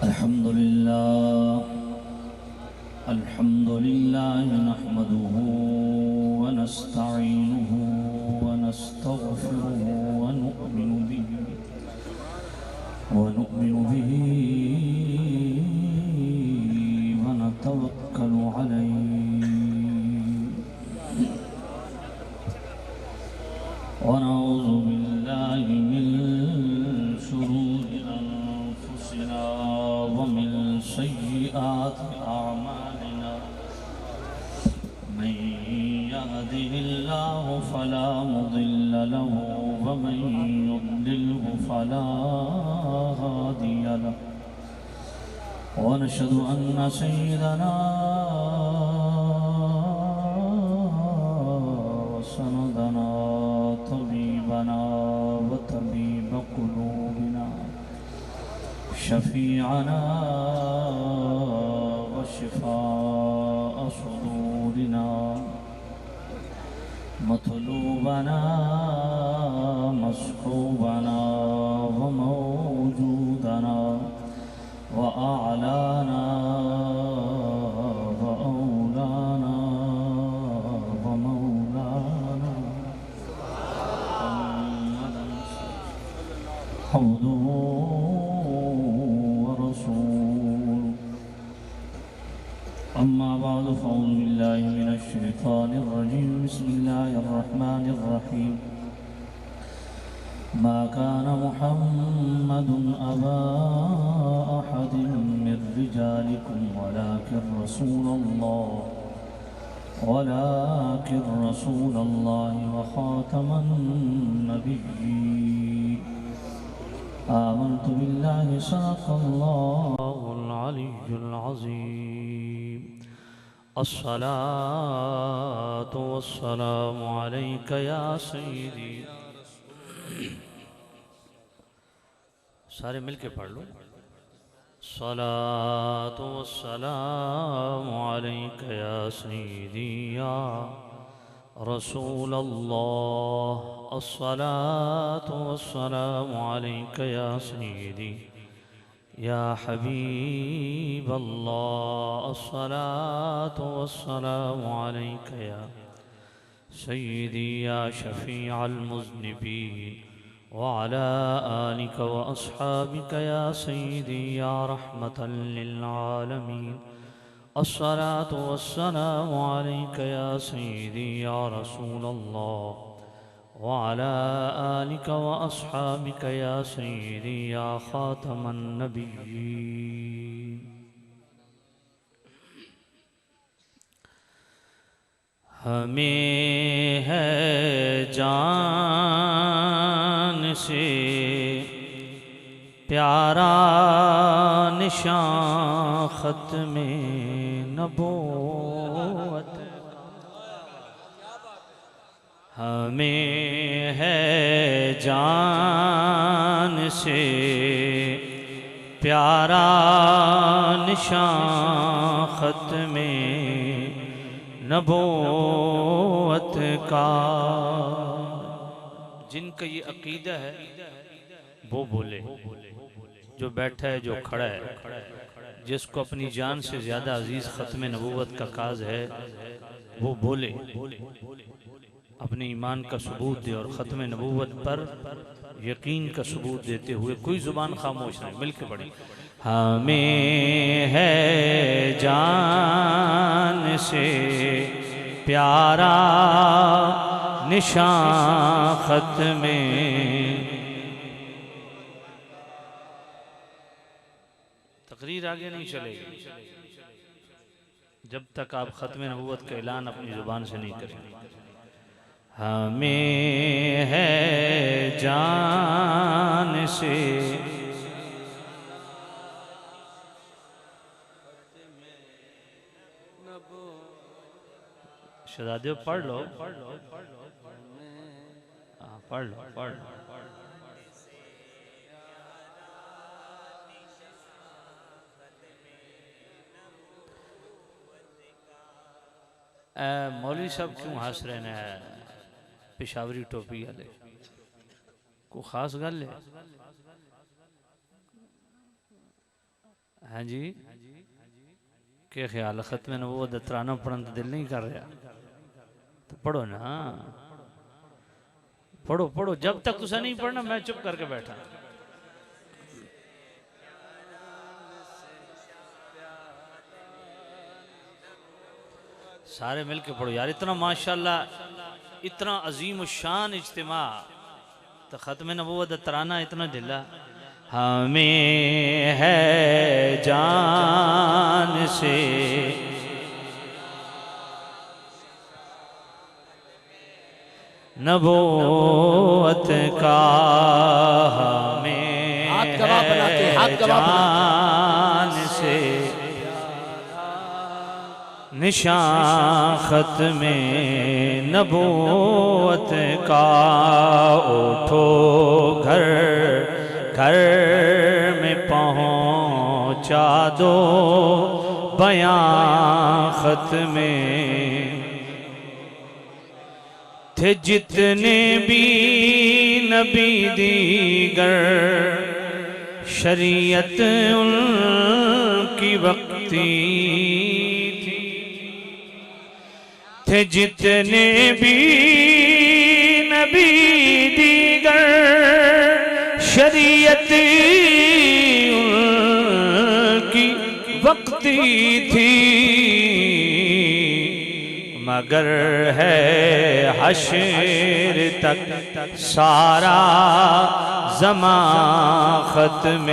अल्हम्दुलिल्लाह नहमदुहु व नस्तईनुहु व नस्तगफिरुहु व नु'मिनु बिही व नतवक्कलु अलैहि व नऊज़ु बिल्लाहि मिन शुरूरि अनफुसिना व मिन सय्यिआति अअमालिना मन यहदिहिल्लाहु फला मुदिल्ल लहु व मन युद्लिल्हु फला हादिय लहु व नशहदु अन्न सय्यिदना व सनदना तबीबना व तबीब क़ुलूबिना शफ़ीअना व शिफ़ाअ सुदूरिना मतलूबना मस्कूबना व मौजूदना व आलाना व औलाना व मौलाना हम्दुहु व रसूलुहु अम्मा बअद फ़अऊज़ु बिल्लाहि मिनश शैतानिर रजीम बिस्मिल्लाहिर रहमानिर रहीम मा कान मुहम्मदुन अबा अहदिन मिर रिजालिकुम वलाकिन रसूलल्लाहि व खातमन नबिय्यीन आमन्तु बिल्लाहि सदक़ल्लाहुल अलिय्युल अज़ीम अस्सलातु वस्सलामु अलैका या सय्यदी। सारे मिलके पढ़ लो। सलातु वस्सलामु अलैका या सय्यदी या रसूलल्लाह अस्सलातु वस्सलामु अलैका या सय्यदी या हबीबल्लाह अस्सलातु वस्सलामु अलैका या सय्यदी या शफ़ीअल मुज़निबीन व अला आलिका व अस्हाबिका या सय्यदी या रहमतल लिल आलमीन अस्सलातु वस्सलामु अलैका या सय्यदी या रसूलल्लाह व अला आलिका व अस्हाबिका या सय्यदी या खातमन नबिय्यीन। हमें है जान से प्यारा निशान ख़त्मे नबूवत। हमें है जान से प्यारा निशान ख़त्मे नबूवत का। जिनका ये अकीदा है वो बोले, जो बैठा है जो खड़ा है, जिसको अपनी जान से ज़्यादा अजीज़ ख़त्म नबूवत का काज है वो बोले, अपने ईमान का सबूत दे और ख़त्म नबूवत पर यकीन का सबूत देते हुए कोई ज़ुबान खामोश नहीं। मिल के पढ़े। हमें है जान से प्यारा निशान ख़त्मे तकरीर आगे नहीं चलेगी जब तक आप ख़त्म नबूवत का ऐलान अपनी ज़ुबान से नहीं करेंगे। हमें है जान से शहजादे पढ़ लो, पढ़ लो, पढ़ लो, पढ़ लो। मौलवी साहब क्यों हंस रहे हैं? पेशावरी टोपी वाले को खास गल है। हाँ जी, क्या ख्याल है? खत्म नबूवत दा तराना पढ़न तो दिल नहीं कर रहा? तो पढ़ो ना, पढ़ो पढ़ो। जब तक तुसा नहीं पढ़ना मैं चुप करके बैठा। सारे मिलके पढ़ो यार। इतना माशाल्लाह, इतना अजीम शान इज्तिमा, तो खत्म नबूवत दा तराना इतना ढिला। हमें है जान से नबूवत का, हमें है जान से निशान ख़त्म नबूवत का। उठो घर घर में पहुँचा दो बयां ख़त्म थे जितने भी नबी दीगर, शरीयत उनकी वक्ती थी। थे जितने भी नबी दीगर, शरीयत उनकी वक्ती थी। मगर है हश्र तक सारा ज़मां ख़त्म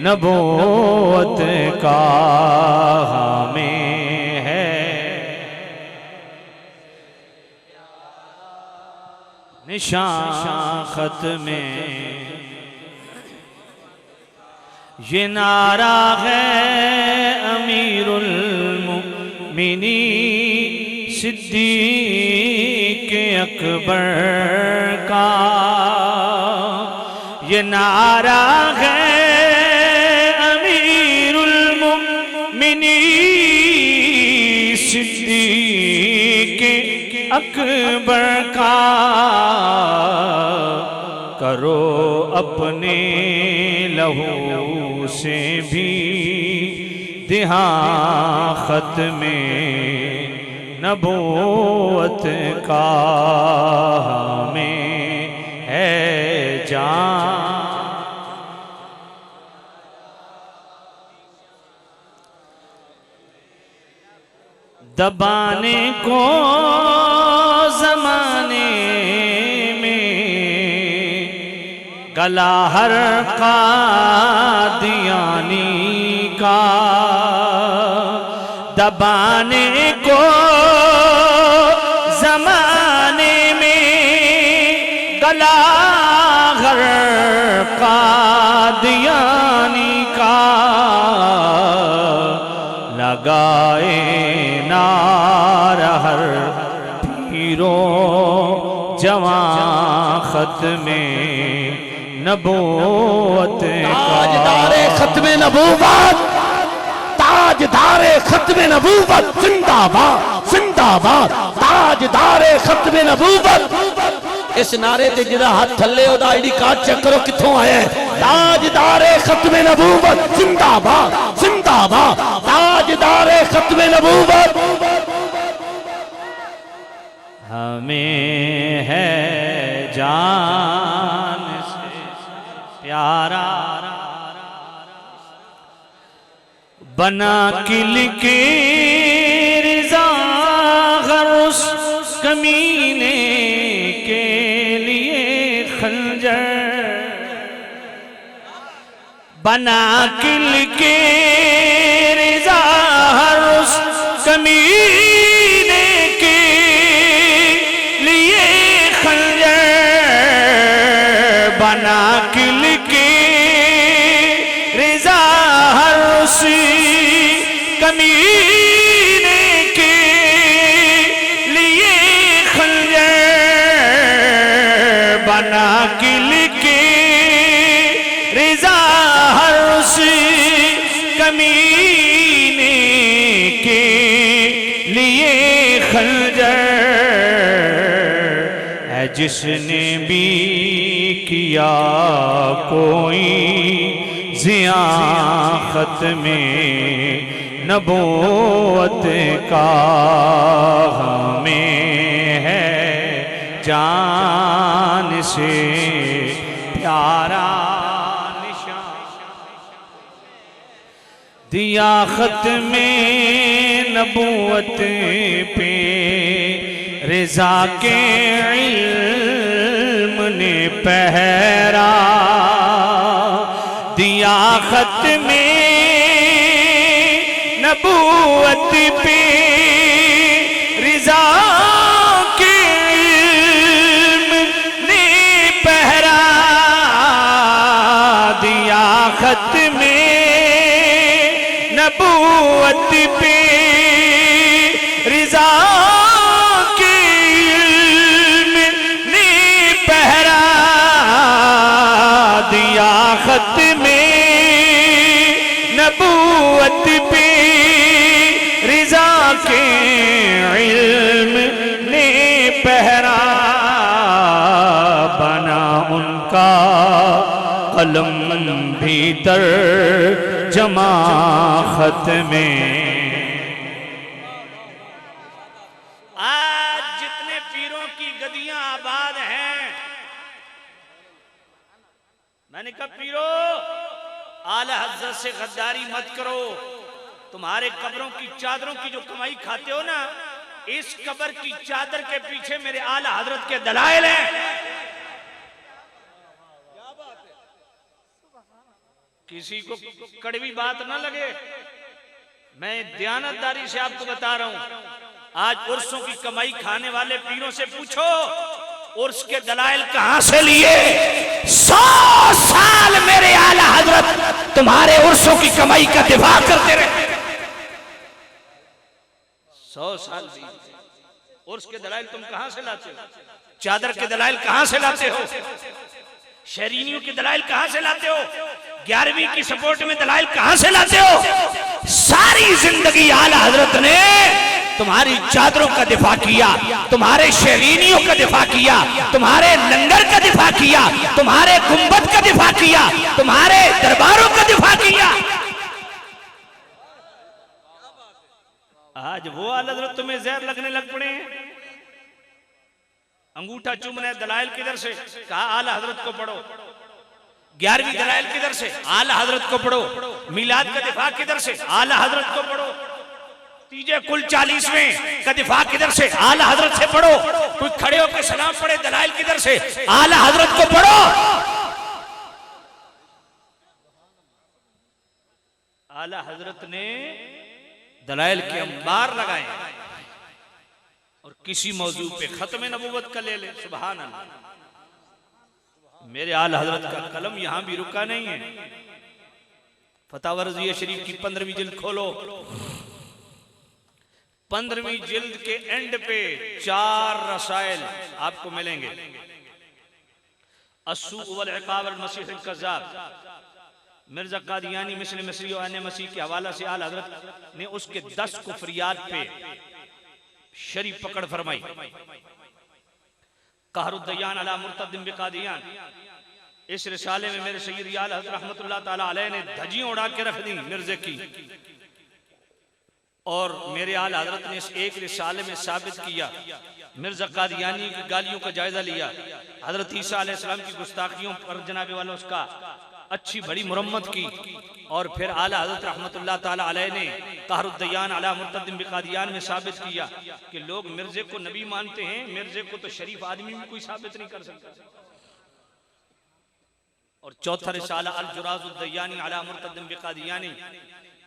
नबूवत का। हमें है निशान ख़त्म, ये नारा है अमीरुल मुमिनीन सिद्दीक़ अकबर का। ये नारा है अमीरुल मुमिनीन सिद्दीक़ अकबर का। करो अपने लहू से भी दिहां ख़त्म नबूवत का। हमें है जान दबाने को ज़माने में, गला हर कादियानी का। दबाने को ज़माने में, गला हर कादियानी का। लगाए नार हर पीरो जवां ख़त्म नबूवत का। ताजदारे ख़त्म नबूवत, ताजदारे ख़त्म नबूवत जिंदाबाद जिंदाबाद। ताजदारे ख़त्म नबूवत। इस नारे ते जिहदा हाथ थल्ले ओदा आईडी कार्ड चेक करो कित्थों आया है। ताजदारे ख़त्म नबूवत जिंदाबाद जिंदाबाद। ताजदारे ख़त्म नबूवत। हमें है जान से प्यारा, बना किल के रिज़ा गर उस कमीने के लिए खंजर। बना किल के रिज़ा गर उस कमीने के लिए खंजर। बना किल के रिज़ा हर उस कमीने के लिए खंजर। बना किल के रिज़ा हर उस कमीने के लिए खंजर। है जिसने भी किया कोई ज़िया ख़त्मे नबूवत का हमें है जान से प्यारा निशान। दिया ख़त्मे नबूवत पे रिज़ा के इल्म ने पहरा। दिया ख़त्मे नबूवत पे रिज़ा के इल्म ने पहरा। दिया ख़त्मे नबूवत पे रिज़ा के इल्म ने पहरा। दिया ख़त्मे नबूवत पे रिज़ा के इल्म ने पहरा। बना उनका कलम भीतर जमा ख़त्मे। आज जितने पीरों की गदियां आबाद हैं, मैंने कहा पीरो आला हज़रत से गद्दारी मत करो। तुम्हारे कब्रों की चादरों की जो कमाई खाते हो ना, इस कब्र की चादर के पीछे मेरे आला हज़रत के दलाइल हैं। किसी को कड़वी बात ना लगे, मैं दयानतदारी से आपको बता रहा हूं। आज उर्सों की कमाई खाने वाले पीरों से पूछो उर्स के दलाइल कहां से लिए। 100 साल मेरे आला हज़रत तुम्हारे उर्सों की कमाई का दिफा करते रहे। 100 साल उर्स के दलाइल तुम कहां से लाते हो? चादर के दलाइल कहां से लाते हो? शहरीनियों के दलाइल कहां से लाते हो? 11वीं की सपोर्ट में दलाइल कहां से लाते हो? सारी जिंदगी आला हज़रत ने तुम्हारी चादरों का दिफा किया, तुम्हारे शहरीनियों का दिफा किया, तुम्हारे लंगर का दिफा किया, तुम्हारे गुंबद का दिफा किया, तुम्हारे दरबारों का दिफा किया। आज वो आला हज़रत तुम्हें जहर लगने लग पड़े हैं। अंगूठा चूमने दलाइल किधर से? कहा आला हज़रत को पढ़ो। 11वीं दलाइल किधर से? आला हज़रत को पढ़ो। मिलाद का दिफा किधर से? आला हज़रत को पढ़ो। तीजे कुल 40वें का दिफा किधर से? आला हज़रत से पढ़ो। कोई खड़े होकर सलाम पढ़े, दलाइल किधर से? आला हज़रत को पढ़ो। आला हज़रत ने दलाइल के अंबार लगाए और किसी मौजू पे खत्म नबूवत का ले ले। सुभान अल्लाह। मेरे आला हज़रत का कलम यहां भी रुका नहीं है। फतावा रज़िया शरीफ की 15वीं जिल्द खोलो। 15वीं जिल्द के एंड पे 4 रसाइल आपको मिलेंगे। अस्सू वल इक़ाब अल मसीह अल कज़्ज़ाब, मिर्जा कादियानी मिस्ल मिस्री और अन्य मसीह के हवाला से आला हज़रत ने उसके 10 कुफ्रियात पे शरीफ पकड़ फरमाई। कहरुद्दयान अला मुर्तदिन बिकादियान, इस रिसाले में मेरे सैयद आला हज़रत रहमतुल्लाह ताला अलैह ने धज्जियां उड़ा के रख दी मिर्जे की। और मेरे आला हज़रत ने इस एक रिसाले में साबित किया, मिर्जा कादियानी की गालियों का जायजा लिया, हज़रत ईसा अलैहिस्सलाम की गुस्ताखियों पर जनाबे वाला उसका अच्छी बड़ी मुरम्मत की। और फिर आला हज़रत रहमतुल्लाह ताला अलैह ने कहरुद्दयान अला मुर्तदिन बिकादियान में साबित किया कि लोग मिर्जे को नबी मानते हैं, मिर्जे को तो शरीफ आदमी भी कोई साबित नहीं कर सकता। और चौथा रिसाला अल जुराजुद्दयानी अला मुर्तदिन बिकादियानी,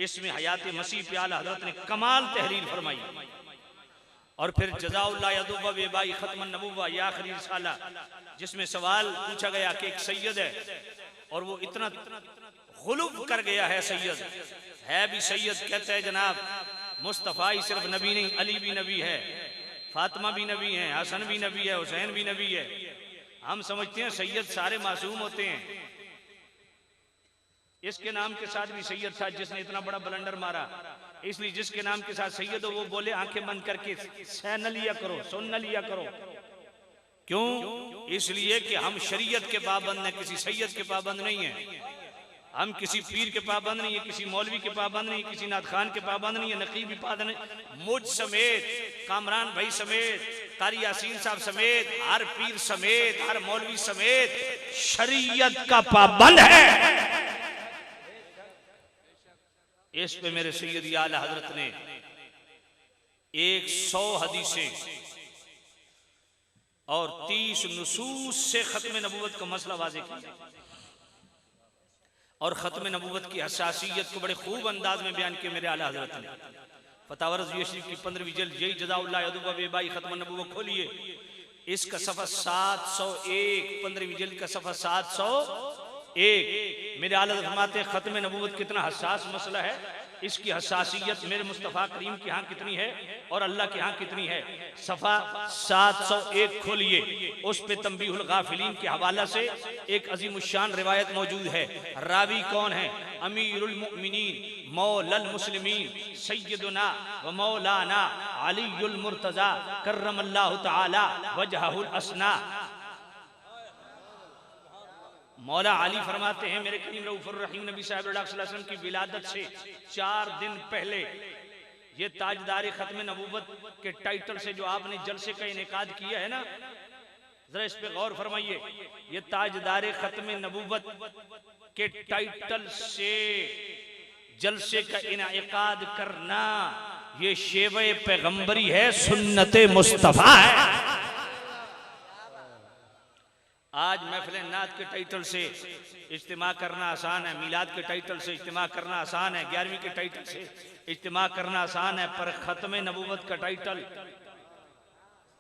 इसमें हयात मसीह पे आला हज़रत ने कमाल तहरीर फरमाई। और फिर जज़ाउल्लाह यदुब्बा बेबाई खत्मन नबुव्वा, ये आखिरी रिसाला जिसमें सवाल पूछा गया कि एक सैयद है और वो इतना गुलूब कर गया है, सैयद है भी सैयद, कहता है जनाब मुस्तफ़ा ही सिर्फ नबी नहीं, अली भी नबी है, फातिमा भी नबी है, हसन भी नबी है, हुसैन भी नबी है। हम समझते हैं सैयद सारे मासूम होते हैं। इसके नाम के साथ भी सैयद था जिसने इतना बड़ा बलंडर मारा, इसलिए जिसके नाम के साथ सैयद हो वो बोले आंखें बंद करके सह न लिया करो, सुन न लिया करो। क्यों? इसलिए कि हम शरीयत के पाबंद हैं, किसी सैयद के पाबंद नहीं है। हम किसी पीर के पाबंद नहीं है, किसी मौलवी के पाबंद नहीं है, किसी नात खान के पाबंद नहीं है, नकीब भी पाबंद नहीं। मुझ समेत, कामरान भाई समेत, कारी यासीन साहब समेत, हर पीर समेत, हर मौलवी समेत शरीयत का पाबंद है। इस पे मेरे सैयद आला हजरत ने 100 हदीसें और 30 नुसूस से खत्म नबूवत का मसला वाज़ेह किया और खत्म नबूवत की हसासियत को बड़े खूब अंदाज में बयान किया मेरे आला हजरत ने। फतावा रज़विया शरीफ की 15वीं जल्द, यही जज़ाउल्लाह यदुबा बेबाई खत्म नबूवत खोलिए, इसका सफ़ा 701, 15वीं जल्द का सफ़ा 701। मेरे आला हज़रत फरमाते हैं खत्म नबूवत कितना हसास मसला है, इसकी हसासियत मेरे मुस्तफ़ा करीम के यहाँ कितनी है और अल्लाह के यहाँ कितनी है। सफ़ा 701 खोलिए, उस पे तंबीहुल गाफिलीन के हवाला से एक अजीमुशान रिवायत मौजूद है। रावी कौन है? अमीरुल मुमिनीन मौलल मुस्लिमीन सैयदुना व मौलाना अलीयुल मुर्तज़ा कर्रमल्लाहु तआला वजहुल असना। मौला अली फरमाते हैं मेरे करीम रऊफुर रहीम नबी साहब सल्लल्लाहु अलैहि वसल्लम की विलादत से 4 दिन पहले ये ताजदार खत्म नबूवत के टाइटल से जो आपने जलसे का इनेकाद किया है ना, जरा इस पे गौर फरमाइए। ये ताजदार खत्म नबूवत के टाइटल से जलसे का इनेकाद करना ये शेवे पैगंबरी है, सुन्नते मुस्तफा है। आज महफिल नात के टाइटल से इज्तिमा करना आसान है, मिलाद के टाइटल से इज्तिमा करना आसान है, 11वीं के टाइटल से इज्तिमा करना आसान है, पर खत्म नबूवत का टाइटल